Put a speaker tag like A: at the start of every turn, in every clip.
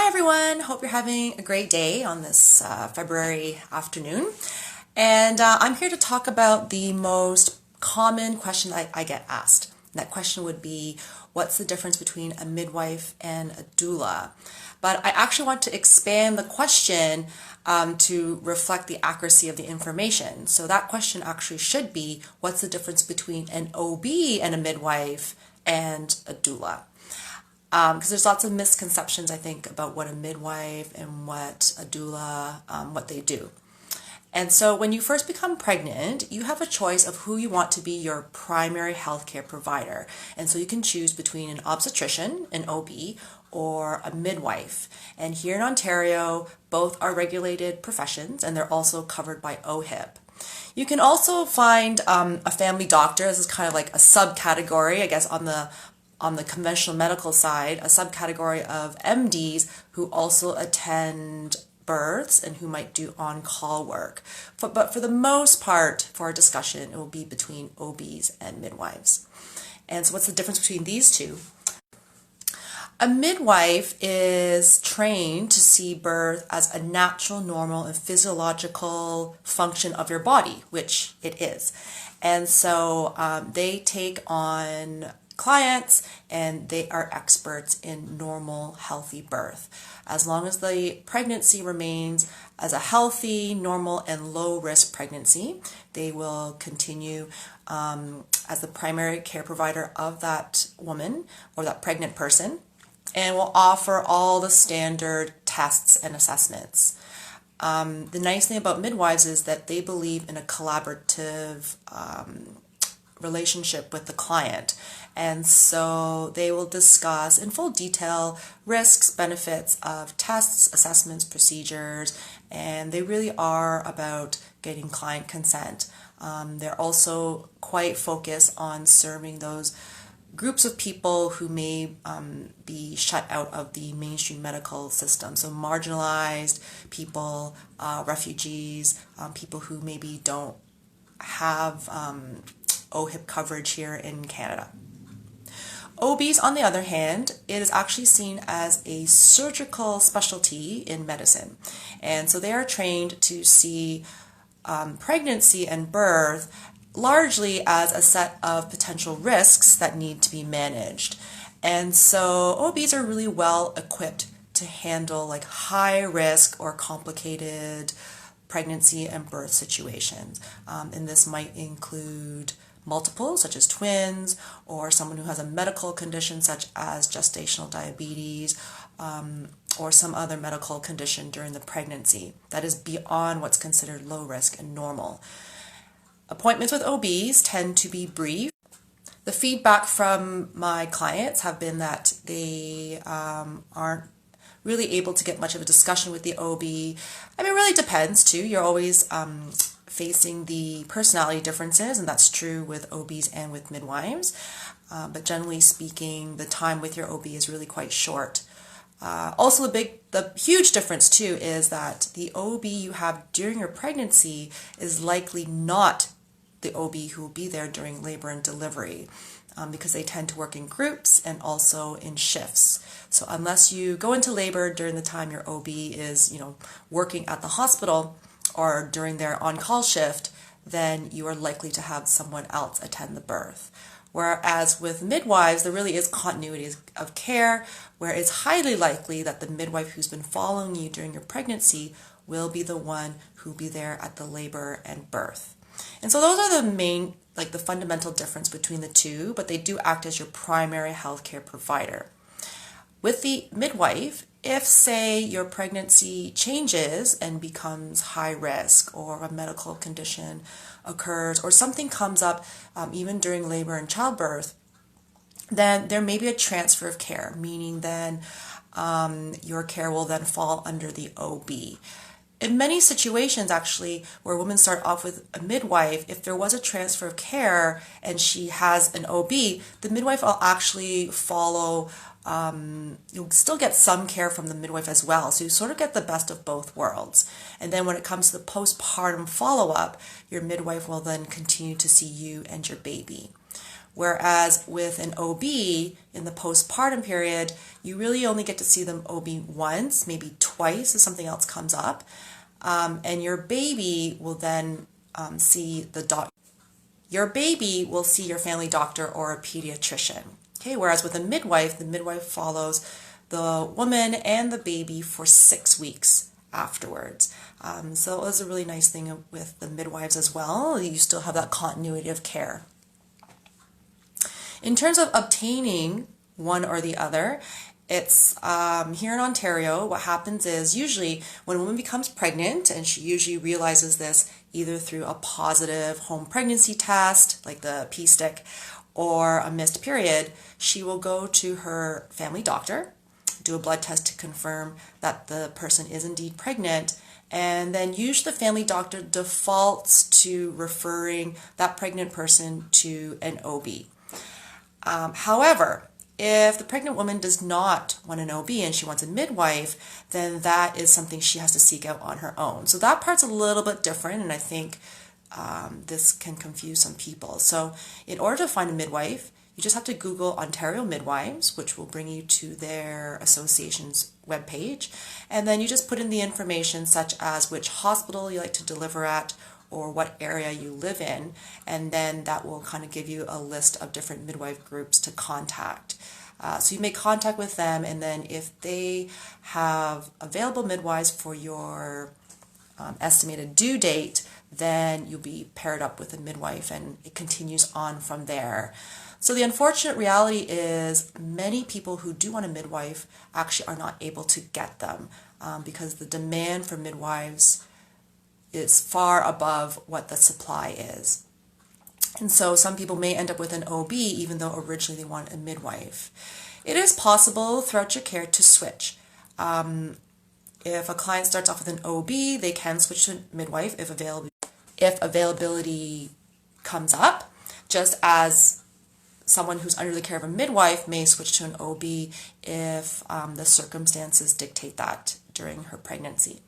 A: Hi everyone, hope you're having a great day on this February afternoon. And I'm here to talk about the most common question I get asked. That question would be, what's the difference between a midwife and a doula? But I actually want to expand the question to reflect the accuracy of the information. So that question actually should be, what's the difference between an OB and a midwife and a doula? Because there's lots of misconceptions, I think, about what a midwife and what a doula, what they do. And so when you first become pregnant, you have a choice of who you want to be your primary healthcare provider. And so you can choose between an obstetrician, an OB, or a midwife. And here in Ontario, both are regulated professions and they're also covered by OHIP. You can also find a family doctor. This is kind of like a subcategory, I guess, on the conventional medical side, a subcategory of MDs who also attend births and who might do on-call work. But for the most part, for our discussion, it will be between OBs and midwives. And so what's the difference between these two? A midwife is trained to see birth as a natural, normal, and physiological function of your body, which it is. And so they take on clients and they are experts in normal, healthy birth. As long as the pregnancy remains as a healthy, normal, and low-risk pregnancy, they will continue as the primary care provider of that woman or that pregnant person and will offer all the standard tests and assessments. The nice thing about midwives is that they believe in a collaborative relationship with the client. And so they will discuss in full detail risks, benefits of tests, assessments, procedures, and they really are about getting client consent. They're also quite focused on serving those groups of people who may be shut out of the mainstream medical system. So marginalized people, refugees, people who maybe don't have OHIP coverage here in Canada. OBs, on the other hand, it is actually seen as a surgical specialty in medicine. And so they are trained to see pregnancy and birth largely as a set of potential risks that need to be managed. And so OBs are really well equipped to handle like high risk or complicated pregnancy and birth situations. And this might include multiple, such as twins, or someone who has a medical condition such as gestational diabetes, or some other medical condition during the pregnancy that is beyond what's considered low risk and normal. Appointments with OBs tend to be brief. The feedback from my clients have been that they aren't really able to get much of a discussion with the OB. I mean, it really depends too. You're always facing the personality differences, and that's true with OBs and with midwives. But generally speaking, the time with your OB is really quite short. Also, the huge difference too is that the OB you have during your pregnancy is likely not the OB who will be there during labor and delivery, because they tend to work in groups and also in shifts. So unless you go into labor during the time your OB is, working at the hospital or during their on-call shift, then you are likely to have someone else attend the birth. Whereas with midwives, there really is continuity of care, where it's highly likely that the midwife who's been following you during your pregnancy will be the one who will be there at the labor and birth. And so those are the main, the fundamental difference between the two, but they do act as your primary healthcare provider. With the midwife, if, say, your pregnancy changes and becomes high risk, or a medical condition occurs, or something comes up even during labor and childbirth, then there may be a transfer of care, meaning then your care will then fall under the OB. In many situations, actually, where women start off with a midwife, if there was a transfer of care and she has an OB, the midwife will actually follow. You'll still get some care from the midwife as well. So you sort of get the best of both worlds. And then when it comes to the postpartum follow-up, your midwife will then continue to see you and your baby. Whereas with an OB in the postpartum period, you really only get to see them OB once, maybe twice if something else comes up. And your baby will then see the doctor. Your baby will see your family doctor or a pediatrician. Okay, whereas with a midwife, the midwife follows the woman and the baby for 6 weeks afterwards. So it was a really nice thing with the midwives as well. You still have that continuity of care. In terms of obtaining one or the other, it's here in Ontario, what happens is usually when a woman becomes pregnant, and she usually realizes this either through a positive home pregnancy test, like the P-stick, or a missed period, she will go to her family doctor, do a blood test to confirm that the person is indeed pregnant, and then usually the family doctor defaults to referring that pregnant person to an OB. However, if the pregnant woman does not want an OB and she wants a midwife, then that is something she has to seek out on her own. So that part's a little bit different, and I think this can confuse some people. So in order to find a midwife, you just have to Google Ontario Midwives, which will bring you to their association's webpage. And then you just put in the information such as which hospital you like to deliver at or what area you live in. And then that will kind of give you a list of different midwife groups to contact. So you make contact with them, and then if they have available midwives for your estimated due date, then you'll be paired up with a midwife, and it continues on from there. So the unfortunate reality is many people who do want a midwife actually are not able to get them because the demand for midwives is far above what the supply is. And so some people may end up with an OB even though originally they want a midwife. It is possible throughout your care to switch. If a client starts off with an OB, they can switch to a midwife if availability comes up, just as someone who's under the care of a midwife may switch to an OB if the circumstances dictate that during her pregnancy.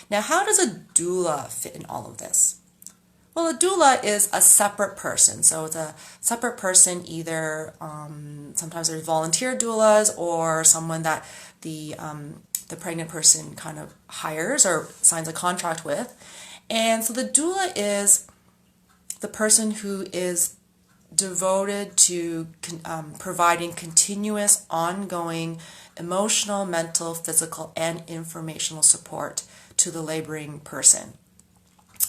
A: Now, how does a doula fit in all of this? Well, a doula is a separate person. So it's a separate person, either sometimes there's volunteer doulas or someone that the pregnant person kind of hires or signs a contract with. And so the doula is the person who is devoted to providing continuous, ongoing emotional, mental, physical, and informational support to the laboring person.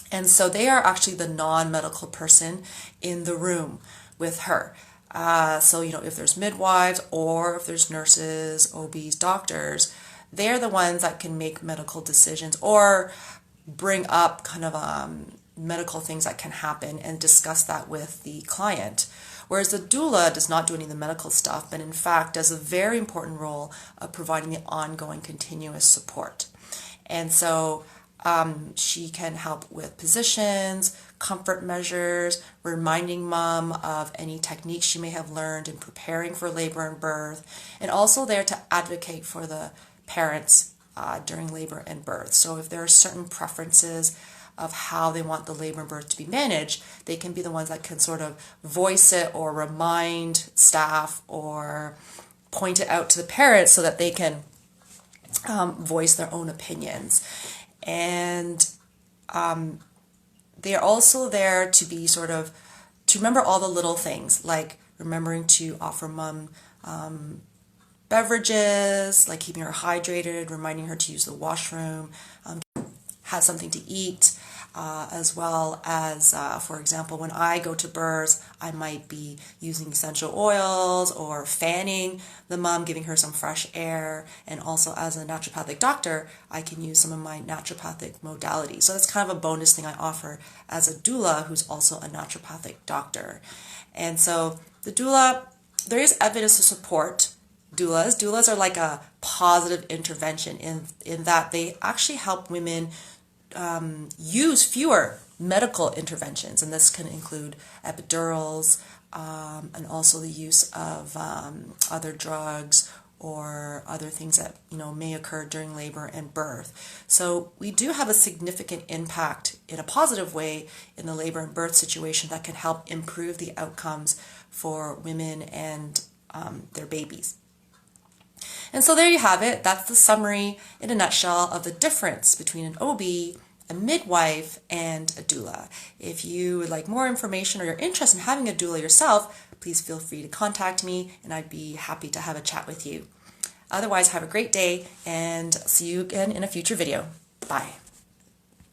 A: And so they are actually the non-medical person in the room with her. So, if there's midwives or if there's nurses, OBs, doctors, they're the ones that can make medical decisions or bring up kind of medical things that can happen and discuss that with the client. Whereas the doula does not do any of the medical stuff, but in fact does a very important role of providing the ongoing continuous support. And so she can help with positions, comfort measures, reminding mom of any techniques she may have learned in preparing for labor and birth, and also there to advocate for the parents during labor and birth. So if there are certain preferences of how they want the labor and birth to be managed, they can be the ones that can sort of voice it or remind staff or point it out to the parents so that they can voice their own opinions. And they are also there to be to remember all the little things, like remembering to offer mom beverages, like keeping her hydrated, reminding her to use the washroom, have something to eat, as well as, for example, when I go to births, I might be using essential oils or fanning the mom, giving her some fresh air. And also as a naturopathic doctor, I can use some of my naturopathic modalities. So that's kind of a bonus thing I offer as a doula who's also a naturopathic doctor. And so the doula, there is evidence to support doulas. Doulas are like a positive intervention in that they actually help women use fewer medical interventions, and this can include epidurals and also the use of other drugs or other things that may occur during labor and birth. So we do have a significant impact in a positive way in the labor and birth situation that can help improve the outcomes for women and their babies. And so there you have it. That's the summary in a nutshell of the difference between an OB, a midwife, and a doula. If you would like more information or you're interested in having a doula yourself, please feel free to contact me and I'd be happy to have a chat with you. Otherwise, have a great day and see you again in a future video. Bye.